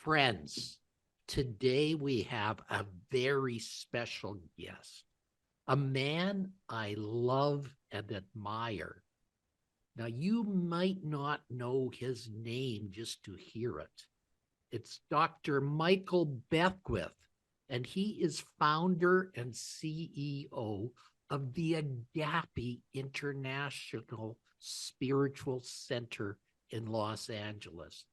Friends, today we have a very special guest, a man I love and admire. Now, you might not know his name just to hear it. It's Dr. Michael Beckwith, and he is founder and CEO of the Agape International Spiritual Center in Los Angeles.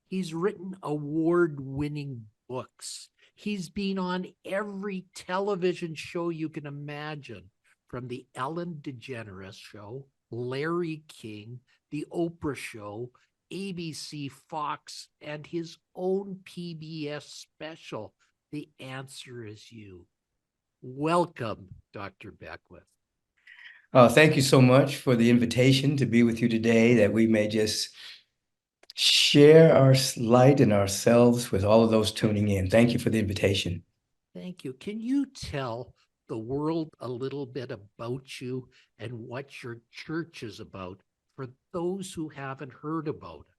He's written award-winning books. He's been on every television show you can imagine, from the Ellen DeGeneres Show, Larry King, the Oprah Show, ABC, Fox, and his own PBS special, The Answer Is You. Welcome, Dr. Beckwith. Thank you so much for the invitation to be with you today, that we may just share our light and ourselves with all of those tuning in. Thank you for the invitation. Thank you. Can you tell the world a little bit about you and what your church is about for those who haven't heard about it?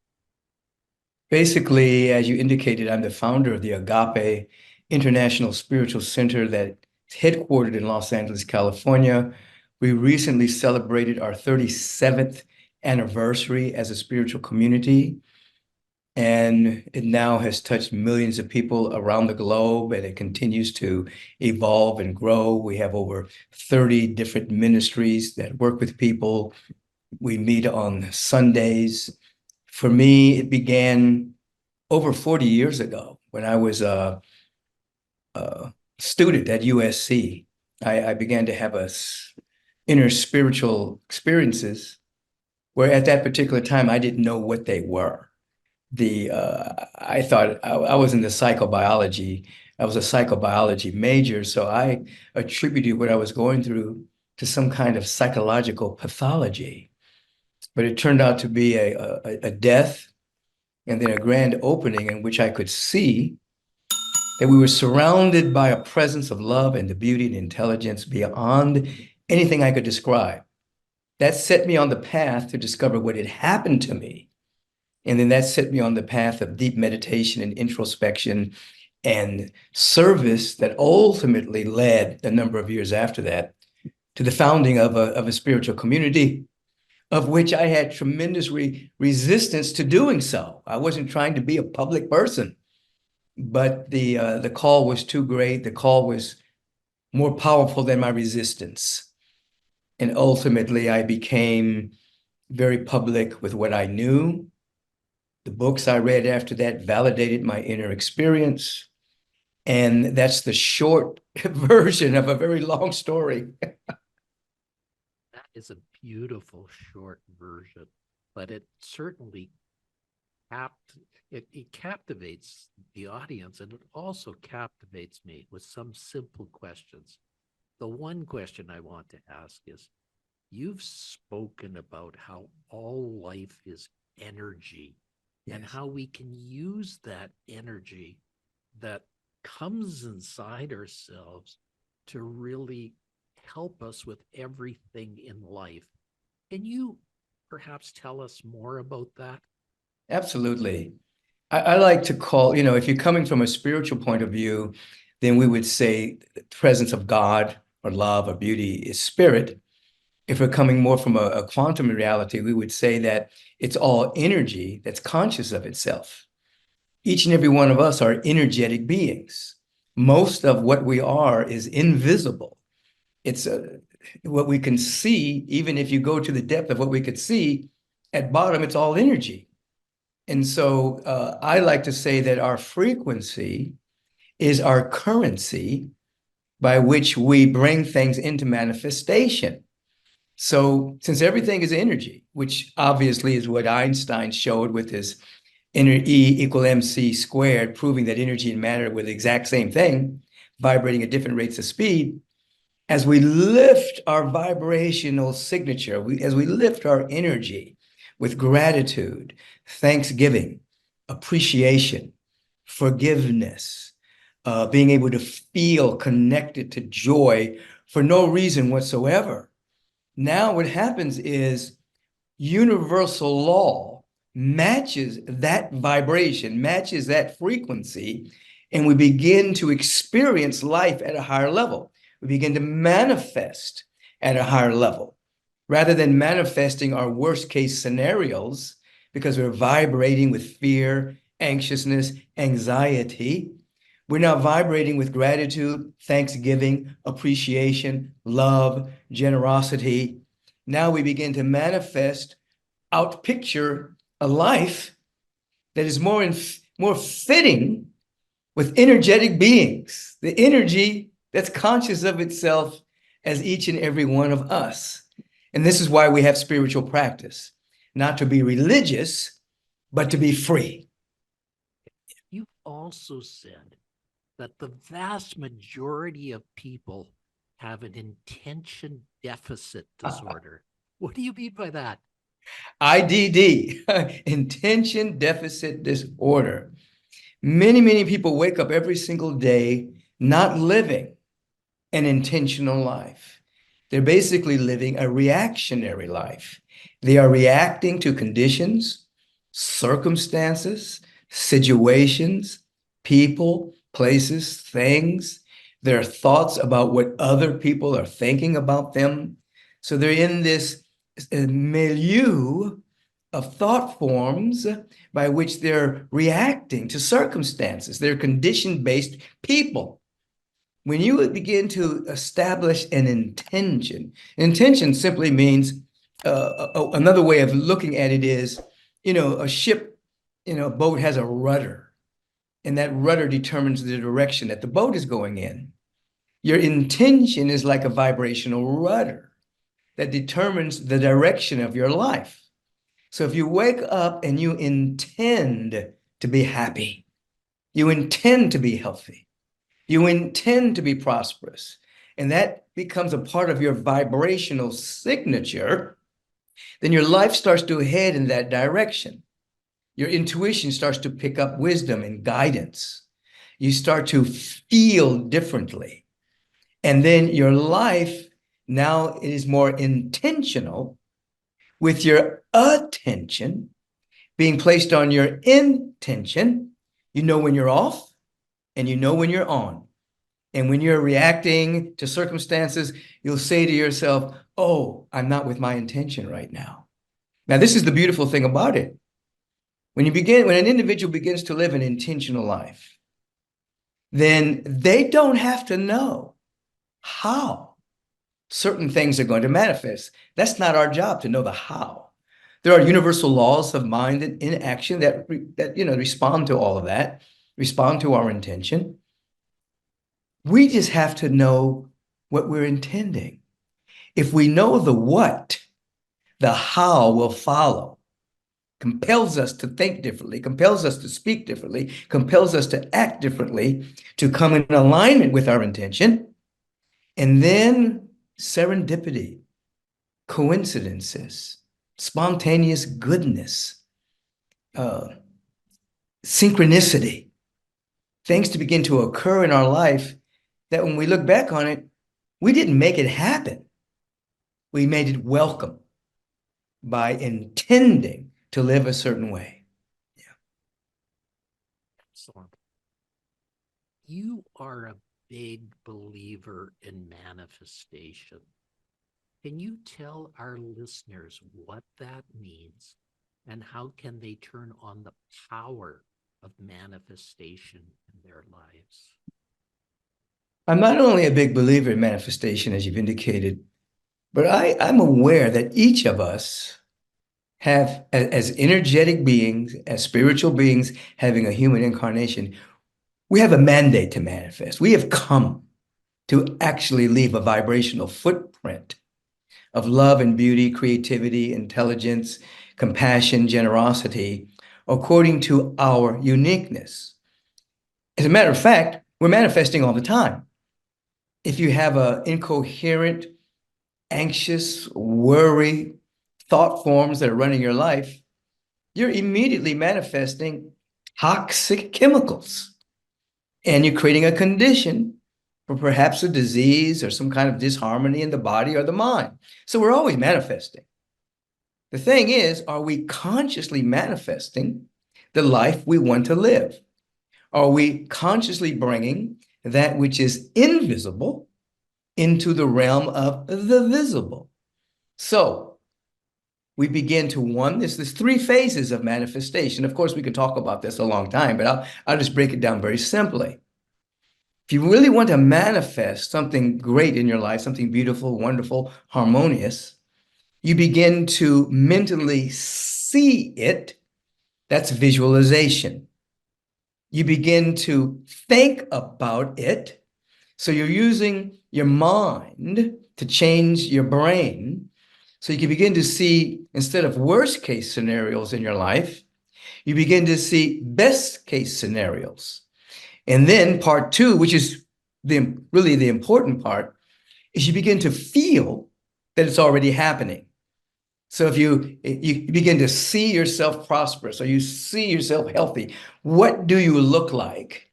Basically, as you indicated, I'm the founder of the Agape International Spiritual Center that's headquartered in Los Angeles, California. We recently celebrated our 37th anniversary as a spiritual community, and it now has touched millions of people around the globe, and it continues to evolve and grow. We have over 30 different ministries that work with people. We meet on Sundays. For me, it began over 40 years ago when I was a student at USC. I began to have inner spiritual experiences where at that particular time, I didn't know what they were. I thought I was in the psychobiology. I was a psychobiology major, so I attributed what I was going through to some kind of psychological pathology. But it turned out to be a death and then a grand opening in which I could see that we were surrounded by a presence of love and the beauty and intelligence beyond anything I could describe. That set me on the path to discover what had happened to me. And then that set me on the path of deep meditation and introspection and service that ultimately led, a number of years after that, to the founding of a spiritual community, of which I had tremendous resistance to doing so. I wasn't trying to be a public person, but the call was too great. The call was more powerful than my resistance. And ultimately, I became very public with what I knew. The books I read after that validated my inner experience. And that's the short version of a very long story. That is a beautiful short version, but it certainly it captivates the audience, and it also captivates me with some simple questions. The one question I want to ask is, you've spoken about how all life is energy. Yes. And how we can use that energy that comes inside ourselves to really help us with everything in life. Can you perhaps tell us more about that? Absolutely. I like to call, if you're coming from a spiritual point of view, then we would say the presence of God or love or beauty is spirit. If we're coming more from a quantum reality, we would say that it's all energy that's conscious of itself. Each and every one of us are energetic beings. Most of what we are is invisible. It's what we can see. Even if you go to the depth of what we could see, at bottom, it's all energy. And so I like to say that our frequency is our currency by which we bring things into manifestation. So since everything is energy, which obviously is what Einstein showed with his E equal mc squared, proving that energy and matter were the exact same thing, vibrating at different rates of speed, as we lift our vibrational signature, as we lift our energy with gratitude, thanksgiving, appreciation, forgiveness, being able to feel connected to joy for no reason whatsoever. Now what happens is universal law matches that vibration, matches that frequency, and we begin to experience life at a higher level. We begin to manifest at a higher level rather than manifesting our worst case scenarios because we're vibrating with fear, anxiousness, anxiety. We're now vibrating with gratitude, thanksgiving, appreciation, love, generosity. Now we begin to manifest, outpicture a life that is more fitting with energetic beings, the energy that's conscious of itself as each and every one of us. And this is why we have spiritual practice, not to be religious, but to be free. You also said that the vast majority of people have an intention deficit disorder. What do you mean by that? IDD, intention deficit disorder. Many people wake up every single day not living an intentional life. They're basically living a reactionary life. They are reacting to conditions, circumstances, situations, people, places, things, their thoughts about what other people are thinking about them. So they're in this milieu of thought forms by which they're reacting to circumstances. They're condition-based people. When you begin to establish an intention simply means another way of looking at it is, a ship, a boat has a rudder, and that rudder determines the direction that the boat is going in. Your intention is like a vibrational rudder that determines the direction of your life. So if you wake up and you intend to be happy, you intend to be healthy, you intend to be prosperous, and that becomes a part of your vibrational signature, then your life starts to head in that direction. Your intuition starts to pick up wisdom and guidance. You start to feel differently. And then your life now is more intentional with your attention being placed on your intention. You know when you're off and you know when you're on. And when you're reacting to circumstances, you'll say to yourself, oh, I'm not with my intention right now. Now, this is the beautiful thing about it. When an individual begins to live an intentional life, then they don't have to know how certain things are going to manifest. That's not our job to know the how. There are universal laws of mind and in action that respond to all of that, respond to our intention. We just have to know what we're intending. If we know the what, the how will follow. Compels us to think differently, compels us to speak differently, compels us to act differently, to come in alignment with our intention. And then serendipity, coincidences, spontaneous goodness, synchronicity, things to begin to occur in our life that when we look back on it, we didn't make it happen. We made it welcome by intending to live a certain way. Yeah. Excellent. You are a big believer in manifestation. Can you tell our listeners what that means and how can they turn on the power of manifestation in their lives? I'm not only a big believer in manifestation, as you've indicated, but I'm aware that each of us have, as energetic beings, as spiritual beings having a human incarnation, we have a mandate to manifest. We have come to actually leave a vibrational footprint of love and beauty, creativity, intelligence, compassion, generosity, according to our uniqueness. As a matter of fact, we're manifesting all the time. If you have an incoherent, anxious, worry, thought forms that are running your life, you're immediately manifesting toxic chemicals. And you're creating a condition for perhaps a disease or some kind of disharmony in the body or the mind. So we're always manifesting. The thing is, are we consciously manifesting the life we want to live? Are we consciously bringing that which is invisible into the realm of the visible? So we begin to there's three phases of manifestation. Of course, we could talk about this a long time, but I'll just break it down very simply. If you really want to manifest something great in your life, something beautiful, wonderful, harmonious, you begin to mentally see it. That's visualization. You begin to think about it. So you're using your mind to change your brain. So you can begin to see, instead of worst case scenarios in your life, you begin to see best case scenarios. And then part two, which is really the important part, is you begin to feel that it's already happening. So if you begin to see yourself prosperous, or you see yourself healthy, what do you look like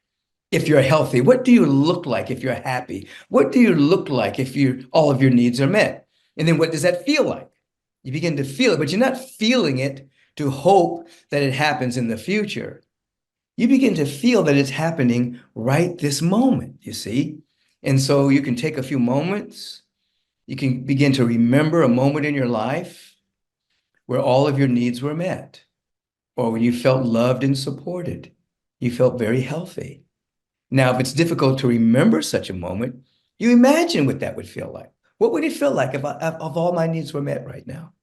if you're healthy? What do you look like if you're happy? What do you look like if all of your needs are met? And then what does that feel like? You begin to feel it, but you're not feeling it to hope that it happens in the future. You begin to feel that it's happening right this moment, you see? And so you can take a few moments. You can begin to remember a moment in your life where all of your needs were met, or when you felt loved and supported, you felt very healthy. Now, if it's difficult to remember such a moment, you imagine what that would feel like. What would it feel like if all my needs were met right now?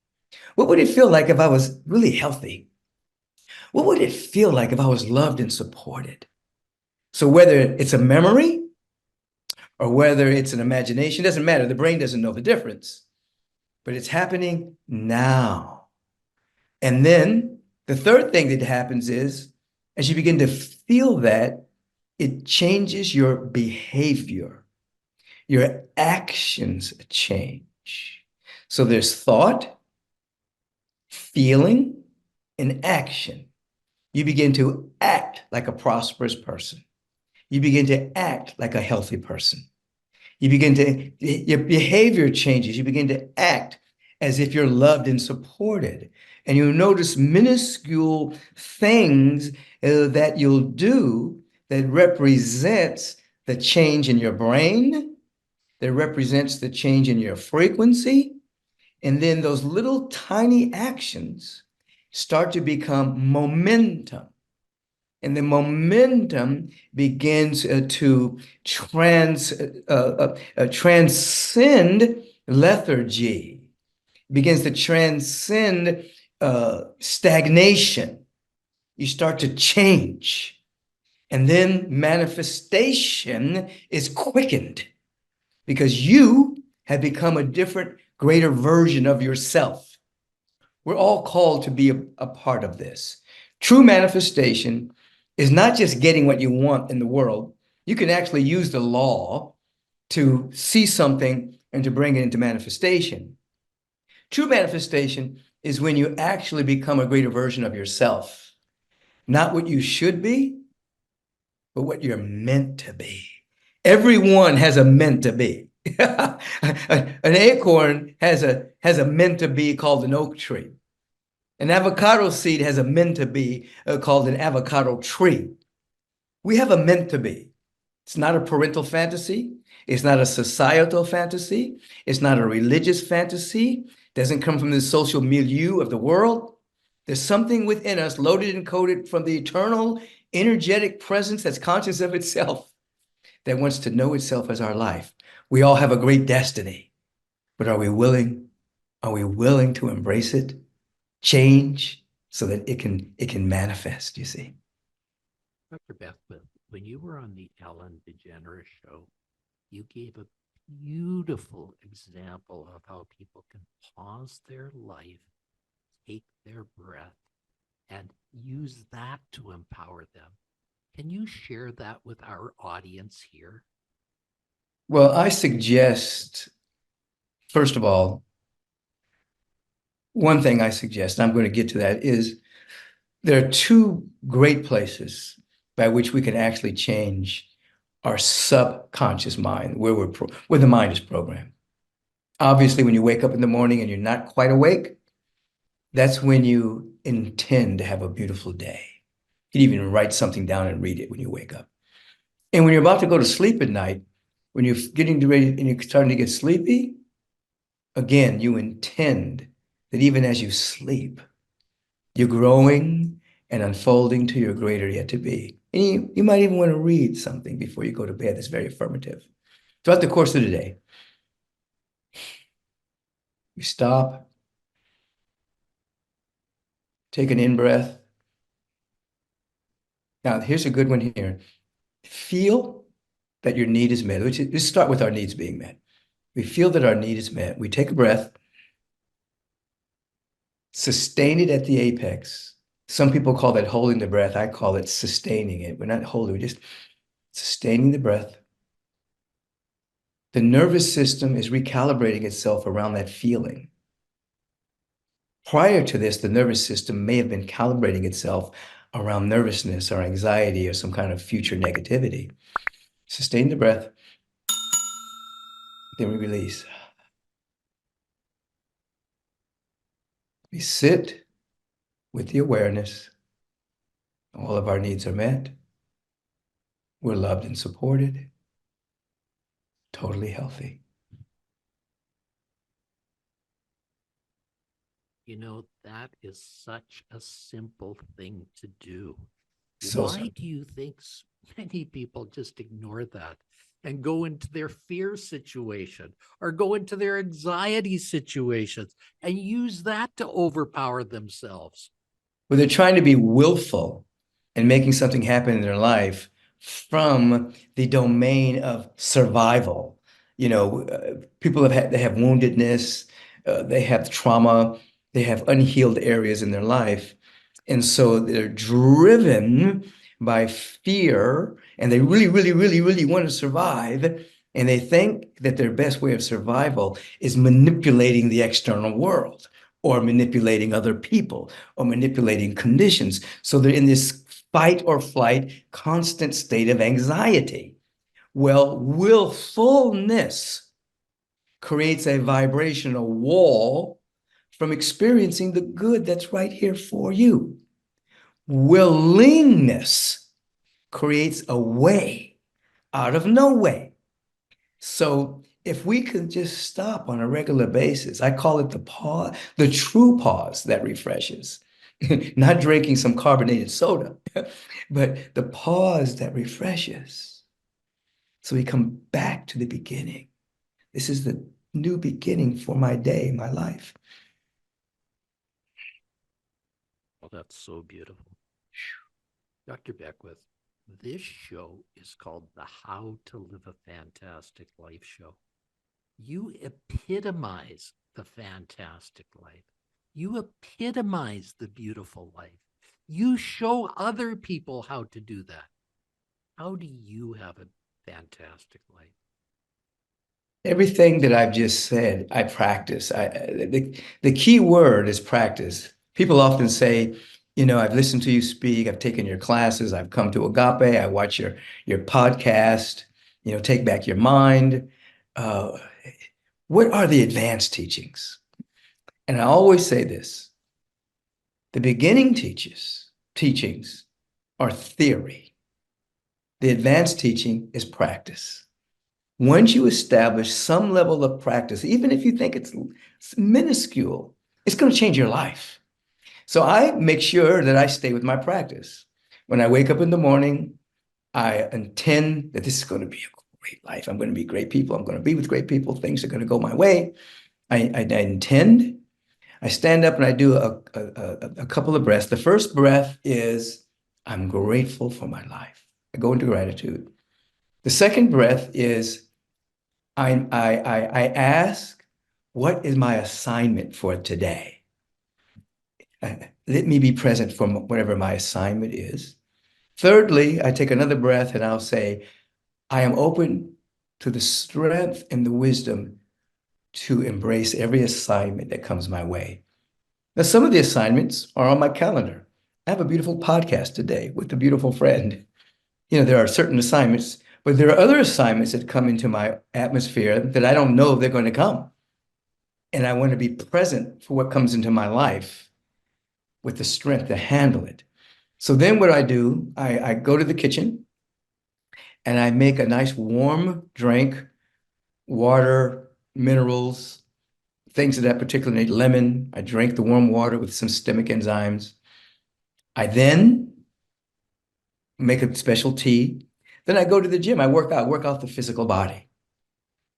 What would it feel like if I was really healthy? What would it feel like if I was loved and supported? So whether it's a memory or whether it's an imagination, doesn't matter. The brain doesn't know the difference, but it's happening now. And then the third thing that happens is, as you begin to feel that, it changes your behavior. Your actions change. So there's thought, feeling, and action. You begin to act like a prosperous person. You begin to act like a healthy person. Your behavior changes. You begin to act as if you're loved and supported. And you'll notice minuscule things that you'll do that represents the change in your brain, that represents the change in your frequency. And then those little tiny actions start to become momentum. And the momentum begins to transcend lethargy, begins to transcend stagnation. You start to change. And then manifestation is quickened because you have become a different, greater version of yourself. We're all called to be a part of this. True manifestation is not just getting what you want in the world. You can actually use the law to see something and to bring it into manifestation. True manifestation is when you actually become a greater version of yourself. Not what you should be, but what you're meant to be. Everyone has a meant to be. An acorn has a meant to be called an oak tree. An avocado seed has a meant to be called an avocado tree. We have a meant to be. It's not a parental fantasy. It's not a societal fantasy. It's not a religious fantasy. It doesn't come from the social milieu of the world. There's something within us loaded and coded from the eternal, energetic presence that's conscious of itself that wants to know itself as our life. We all have a great destiny, but are we willing? Are we willing to embrace it, change so that it can manifest, you see? Dr. Bethman, when you were on the Ellen DeGeneres show, you gave a beautiful example of how people can pause their life, take their breath, and use that to empower them. Can you share that with our audience here? Well, I suggest, first of all, one thing I suggest, I'm going to get to that, is there are two great places by which we can actually change our subconscious mind, where the mind is programmed. Obviously, when you wake up in the morning and you're not quite awake, That's when you intend to have a beautiful day. You can even write something down and read it when you wake up. And when you're about to go to sleep at night, when you're getting ready and you're starting to get sleepy, again, you intend that even as you sleep, you're growing and unfolding to your greater yet to be. And you might even want to read something before you go to bed that's very affirmative. Throughout the course of the day, you stop, take an in-breath. Now, here's a good one here. Feel that your need is met. Let's start with our needs being met. We feel that our need is met. We take a breath, sustain it at the apex. Some people call that holding the breath. I call it sustaining it. We're not holding, we're just sustaining the breath. The nervous system is recalibrating itself around that feeling. Prior to this, the nervous system may have been calibrating itself around nervousness or anxiety or some kind of future negativity. Sustain the breath, then we release. We sit with the awareness. All of our needs are met. We're loved and supported. Totally healthy. You know, that is such a simple thing to do. So Why do you think many people just ignore that and go into their fear situation or go into their anxiety situations and use that to overpower themselves? well, they're trying to be willful and making something happen in their life from the domain of survival. People they have woundedness, they have trauma, they have unhealed areas in their life. And so they're driven by fear and they really, really, really, really want to survive. And they think that their best way of survival is manipulating the external world or manipulating other people or manipulating conditions. So they're in this fight or flight, constant state of anxiety. Well, willfulness creates a vibrational wall from experiencing the good that's right here for you. Willingness creates a way out of no way. So if we could just stop on a regular basis, I call it the pause, the true pause that refreshes. Not drinking some carbonated soda, but the pause that refreshes. So we come back to the beginning. This is the new beginning for my day, my life. Well, that's so beautiful. Dr. Beckwith, this show is called the How to Live a Fantastic Life show. You epitomize the fantastic life. You epitomize the beautiful life. You show other people how to do that. How do you have a fantastic life? Everything that I've just said, I practice. The key word is practice. People often say, I've listened to you speak, I've taken your classes, I've come to Agape, I watch your podcast, Take Back Your Mind. What are the advanced teachings? And I always say this, the beginning teachings are theory. The advanced teaching is practice. Once you establish some level of practice, even if you think it's minuscule, it's going to change your life. So I make sure that I stay with my practice. When I wake up in the morning, I intend that this is going to be a great life. I'm going to be great people. I'm going to be with great people. Things are going to go my way. I intend. I stand up and I do a couple of breaths. The first breath is, I'm grateful for my life. I go into gratitude. The second breath is, I ask, what is my assignment for today? Let me be present for whatever my assignment is. Thirdly, I take another breath and I'll say, I am open to the strength and the wisdom to embrace every assignment that comes my way. Now, some of the assignments are on my calendar. I have a beautiful podcast today with a beautiful friend. There are certain assignments, but there are other assignments that come into my atmosphere that I don't know if they're going to come. And I want to be present for what comes into my life with the strength to handle it. So then what I do, I go to the kitchen and I make a nice warm drink, water, minerals, things of that particular nature, lemon. I drink the warm water with some systemic enzymes. I then make a special tea. Then I go to the gym. I work out the physical body.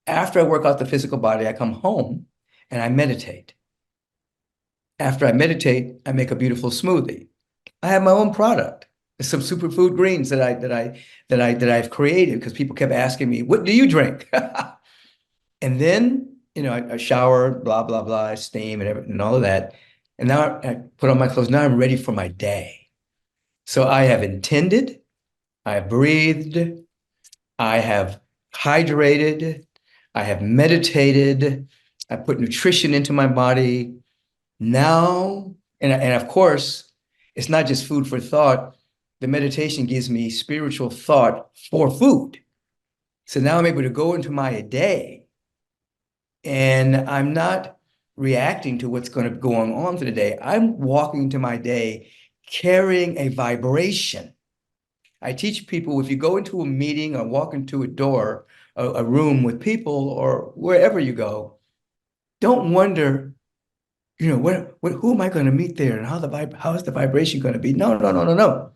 After I work out the physical body, I come home and I meditate. After I meditate, I make a beautiful smoothie. I have my own product. There's some superfood greens that I've created because people kept asking me, "What do you drink?" And then, I shower, blah, blah, blah, I steam and everything and all of that. And now I put on my clothes. Now I'm ready for my day. So I have intended, I have breathed, I have hydrated, I have meditated, I put nutrition into my body. Now, and of course, it's not just food for thought. The meditation gives me spiritual thought for food. So now I'm able to go into my day and I'm not reacting to what's going on for the day. I'm walking into my day carrying a vibration. I teach people, if you go into a meeting or walk into a door, a room with people or wherever you go, don't wonder, who am I going to meet there and how is the vibration going to be? No, no, no, no, no.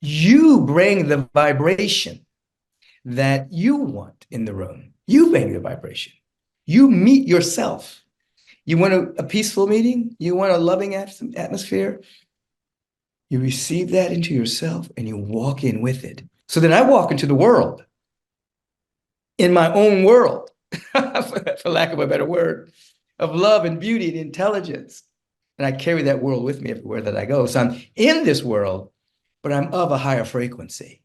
You bring the vibration that you want in the room. You bring the vibration. You meet yourself. You want a peaceful meeting? You want a loving atmosphere? You receive that into yourself and you walk in with it. So then I walk into the world, in my own world, for lack of a better word, of love and beauty and intelligence. And I carry that world with me everywhere that I go. So I'm in this world, but I'm of a higher frequency.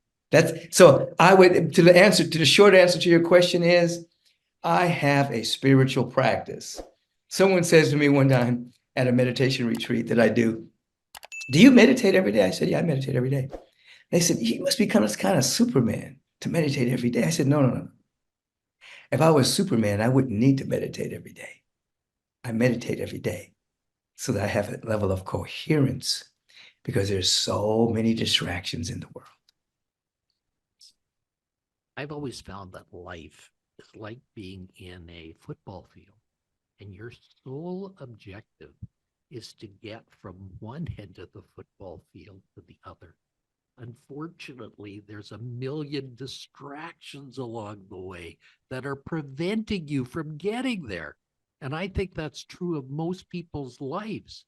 So I would, to the short answer to your question is, I have a spiritual practice. Someone says to me one time at a meditation retreat that I do you meditate every day? I said, yeah, I meditate every day. They said, you must be kind of Superman to meditate every day. I said, no, no, no. If I was Superman, I wouldn't need to meditate every day. I meditate every day so that I have a level of coherence because there's so many distractions in the world. I've always found that life is like being in a football field, and your sole objective is to get from one end of the football field to the other. Unfortunately, there's a million distractions along the way that are preventing you from getting there. And I think that's true of most people's lives.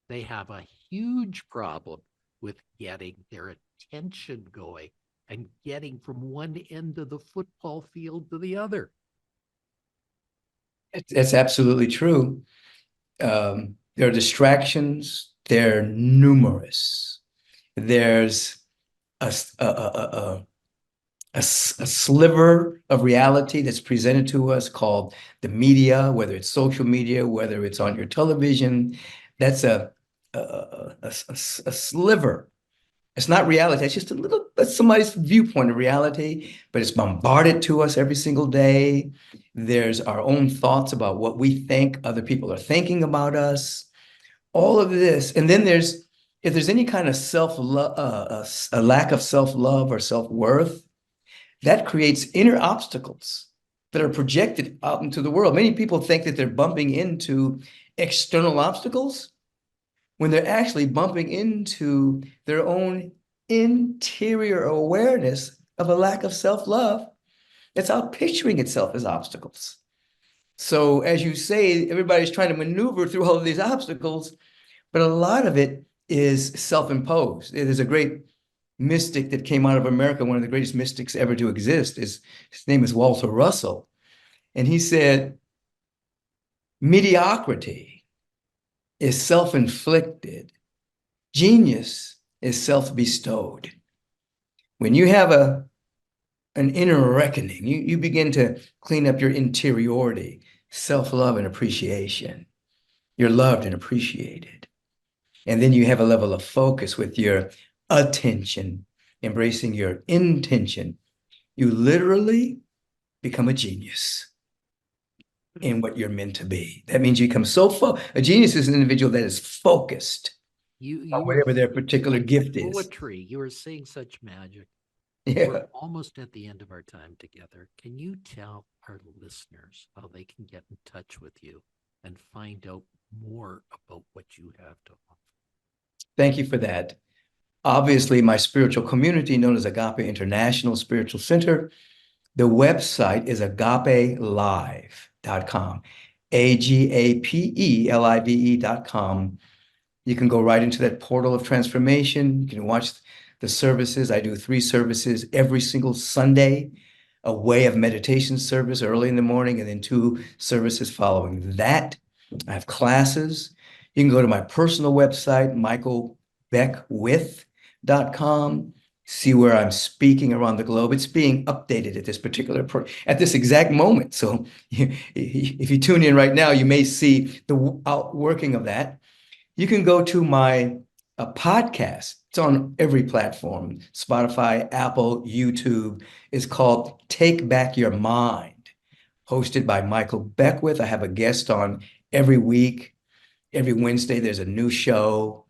They have a huge problem with getting their attention going and getting from one end of the football field to the other. It's absolutely true. There are distractions. They're numerous. There's a sliver of reality that's presented to us called the media, whether it's social media, whether it's on your television. That's a sliver. It's not reality. It's just that's somebody's viewpoint of reality, but it's bombarded to us every single day. There's our own thoughts about what we think other people are thinking about us, all of this. And then if there's any kind of self-love, a lack of self-love or self-worth, that creates inner obstacles that are projected out into the world. Many people think that they're bumping into external obstacles when they're actually bumping into their own interior awareness of a lack of self-love that's out picturing itself as obstacles. So as you say, everybody's trying to maneuver through all of these obstacles, but a lot of it is self-imposed. There's a great mystic that came out of America, one of the greatest mystics ever to exist. His name is Walter Russell. And he said, mediocrity is self-inflicted. Genius is self-bestowed. When you have an inner reckoning, you begin to clean up your interiority, self-love and appreciation. You're loved and appreciated. And then you have a level of focus with your attention, embracing your intention. You literally become a genius in what you're meant to be. That means you become a genius is an individual that is focused You were whatever their saying particular such gift is. poetry. You were saying such magic. Yeah. We're almost at the end of our time together. Can you tell our listeners how they can get in touch with you and find out more about what you have to offer? Thank you for that. Obviously, my spiritual community, known as Agape International Spiritual Center, the website is agapelive.com, agapelive.com. You can go right into that portal of transformation. You can watch the services. I do 3 services every single Sunday, a way of meditation service early in the morning, and then 2 services following that. I have classes. You can go to my personal website, michaelbeckwith.com, see where I'm speaking around the globe. It's being updated at this exact moment. So if you tune in right now, you may see the outworking of that. You can go to my podcast. It's on every platform, Spotify, Apple, YouTube. It's called Take Back Your Mind, hosted by Michael Beckwith. I have a guest on every week. Every Wednesday, there's a new show.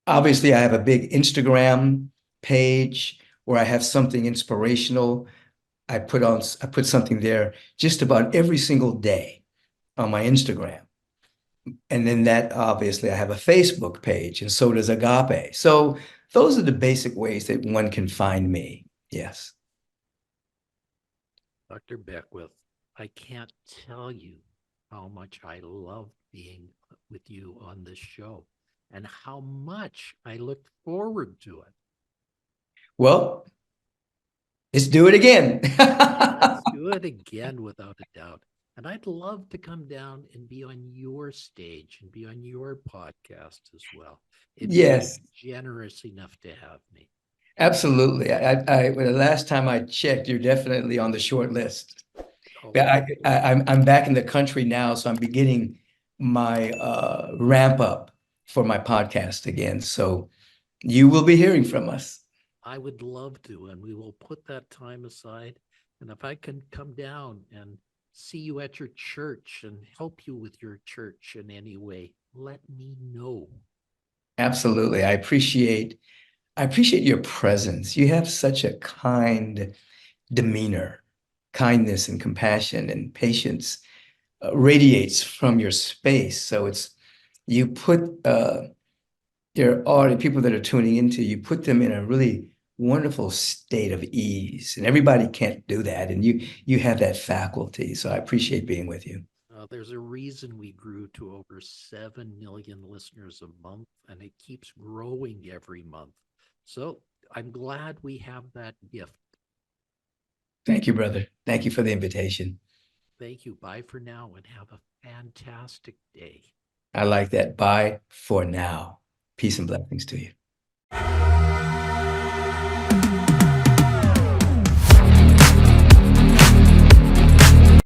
Obviously, I have a big Instagram page where I have something inspirational. I put something there just about every single day on my Instagram. And then that obviously I have a Facebook page, and so does Agape. So those are the basic ways that one can find me. Yes. Dr. Beckwith, I can't tell you how much I love being with you on this show and how much I look forward to it. Well, let's do it again. Let's do it again without a doubt. And I'd love to come down and be on your stage and be on your podcast as well. If Yes, you're generous enough to have me. absolutely. Well, the last time I checked, you're definitely on the short list. Oh, Yeah, I'm back in the country now, so I'm beginning my ramp up for my podcast again. So you will be hearing from us. I would love to, and we will put that time aside. And if I can come down and see you at your church and help you with your church in any way, let me know. Absolutely. I appreciate your presence. You have such a kind demeanor, kindness and compassion and patience radiates from your space. So you put your audience, people that are tuning into, you put them in a really wonderful state of ease. And everybody can't do that. And you have that faculty. So I appreciate being with you. There's a reason we grew to over 7 million listeners a month, and it keeps growing every month. So I'm glad we have that gift. Thank you, brother. Thank you for the invitation. Thank you. Bye for now and have a fantastic day. I like that. Bye for now. Peace and blessings to you.